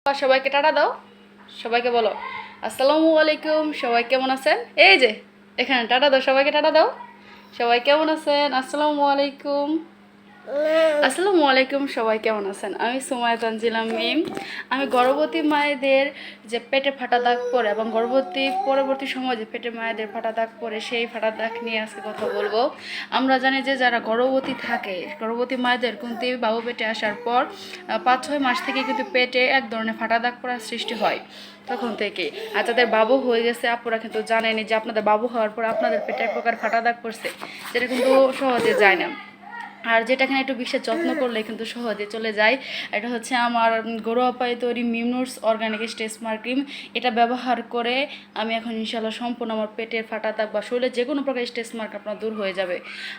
সবাইকে টাটা দাও, সবাইকে বলো আসসালামু আলাইকুম। সবাই কেমন আছেন? এই যে এখানে টাটা দাও, সবাইকে টাটা দাও। সবাই কেমন আছেন? আসসালামু আলাইকুম। আসসালামু আলাইকুম। সবাই কেমন আছেন? আমি সুমাইয়া তানজিলা মিম। আমি গর্ভবতী মায়েদের যে পেটে ফাটা দাগ পড়ে এবং গর্ভবতী পরবর্তী সময় যে পেটে মায়েদের ফাটা দাগ পড়ে সেই ফাটা দাগ নিয়ে আজকে কথা বলবো। আমরা জানি যে যারা গর্ভবতী থাকে, গর্ভবতী মায়েদের কিন্তু বাবু পেটে আসার পর 5-6 মাস থেকে কিন্তু পেটে এক ধরনের ফাটা দাগ পড়ার সৃষ্টি হয় তখন থেকে। আর যাদের বাবু হয়ে গেছে আপুরা কিন্তু জানেনি যে আপনাদের বাবু হওয়ার পর আপনাদের পেটে এক প্রকার ফাটা দাগ পড়ছে, যেটা কিন্তু সহজে যায় না। আর যেটা কিনা একটু বিশেষ যত্ন করলে কিন্তু সহজে চলে যায়। এটা হচ্ছে আমার ঘরোয়া উপায়ে তৈরি মিমনুটস অর্গানিক স্ট্রেস মার্ক ক্রিম। এটা ব্যবহার করে আমি এখন ইনশাল্লাহ সম্পূর্ণ আমার পেটের ফাটা দাগ বা শরীরে যে কোনো প্রকার স্ট্রেস মার্ক আপনার দূর হয়ে যাবে।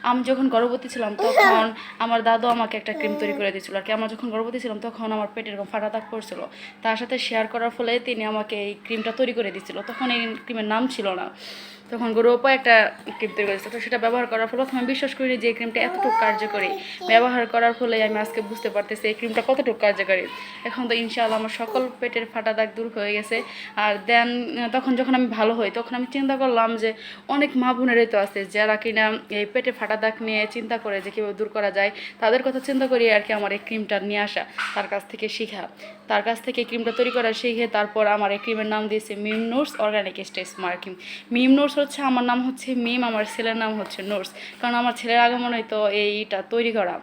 আমি যখন গর্ভবতী ছিলাম তখন আমার দাদু আমাকে একটা ক্রিম তৈরি করে দিয়েছিল আর কি। আমার যখন গর্ভবতী ছিলাম তখন আমার পেটে এরকম ফাটা দাগ পড়ছিল, তার সাথে শেয়ার করার ফলে তিনি আমাকে এই ক্রিমটা তৈরি করে দিয়েছিল। তখন এই ক্রিমের নাম ছিল না, তখন গরুপা একটা ক্রিম তৈরি করেছে। তো সেটা ব্যবহার করার ফলে আমি বিশ্বাস করি যে এই ক্রিমটা এতটুকু কার্যকরী। ব্যবহার করার ফলে আমি আজকে বুঝতে পারতেছি এই ক্রিমটা কতটুকু কার্যকরী। এখন তো ইনশাআল্লাহ আমার সকল পেটের ফাটা দাগ দূর হয়ে গেছে। আর দেন তখন যখন আমি ভালো হই তখন আমি চিন্তা করলাম যে অনেক মা বোনেরই তো আছে যারা কিনা এই পেটে ফাটা দাগ নিয়ে চিন্তা করে যে কীভাবে দূর করা যায়। তাদের কথা চিন্তা করি আর কি আমার এই ক্রিমটা নিয়ে আসা, তার কাছ থেকে শেখা, তার কাছ থেকে ক্রিমটা তৈরি করা শিখে তারপর আমার এই ক্রিমের নাম দিয়েছে মিমনুটস অর্গানিক স্ট্রেস মার্ক ক্রিম। মিমনুটস হচ্ছে আমার নাম হচ্ছে মিম, আমার ছেলের নাম হচ্ছে নোটস, কারণ আমার ছেলের আগমনই তো এইটা তৈরি করা।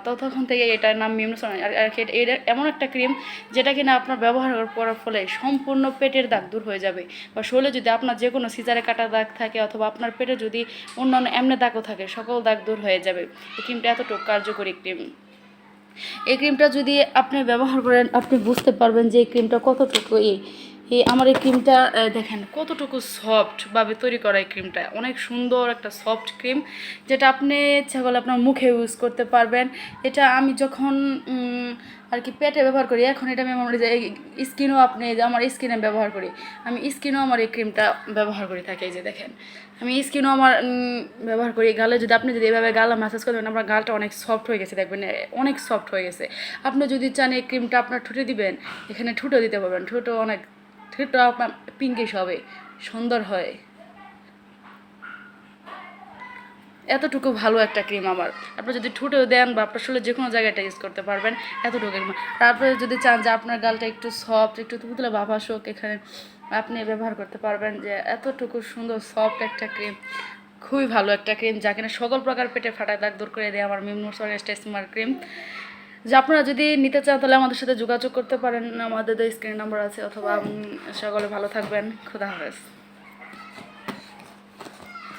তো তখন থেকে এটার নাম মিমনুটস। আর এটা এমন একটা ক্রিম যেটা কিনা আপনার ব্যবহার করার ফলে সম্পূর্ণ পেটের দাগ দূর হয়ে যাবে। বা শরীরে যদি আপনার যে কোনো সিজারে কাটা দাগ থাকে অথবা আপনার পেটে যদি অন্যান্য এমনি দাগও থাকে সকল দাগ দূর হয়ে যাবে। এই ক্রিমটা এতটুকু কার্যকরী ক্রিম। এই ক্রিমটা যদি আপনি ব্যবহার করেন আপনি বুঝতে পারবেন যে এই ক্রিমটা কতটুকু আমার এই ক্রিমটা দেখেন কতটুকু সফটভাবে তৈরি করা। এই ক্রিমটা অনেক সুন্দর একটা সফট ক্রিম, যেটা আপনি ইচ্ছা করলে আপনার মুখে ইউজ করতে পারবেন। এটা আমি যখন আর কি পেটে ব্যবহার করি, এখন এটা আমি আমার যে স্কিনও আপনি যে আমার স্কিনে ব্যবহার করি, আমি স্কিনও আমার এই ক্রিমটা ব্যবহার করে থাকি। এই যে দেখেন আমি স্কিনও আমার ব্যবহার করি। গালে যদি আপনি যদি এভাবে গালে ম্যাসাজ করবেন আপনার গালটা অনেক সফট হয়ে গেছে, দেখবেন অনেক সফট হয়ে গেছে। আপনি যদি চান এই ক্রিমটা আপনার ঠোঁটে দিবেন, এখানে ঠোঁটও দিতে পারবেন, ঠোঁটও অনেক ঠোঁটটা আপনার পিঙ্কিশ হবে, সুন্দর হয়। এতটুকু ভালো একটা ক্রিম আমার। আপনি যদি ঠোঁটেও দেন বা আপনার শরীরে যে কোনো জায়গাটা ইউজ করতে পারবেন এতটুকু। তারপরে যদি চান যে আপনার গালটা একটু সফট একটু তুলতুলে ভাব আসুক, এখানে আপনি ব্যবহার করতে পারবেন যে এতটুকু সুন্দর সফট একটা ক্রিম। খুবই ভালো একটা ক্রিম যা কিনা সকল প্রকার পেটে ফাটা দাগ দূর করে দেয় আমার মিমনুটস স্ট্রেস মার্ক ক্রিম। যে আপনারা যদি নিতে চান তাহলে আমাদের সাথে যোগাযোগ করতে পারেন, আমাদের স্ক্রিন নাম্বার আছে। অথবা সকলে ভালো থাকবেন, খুদা হাফেজ।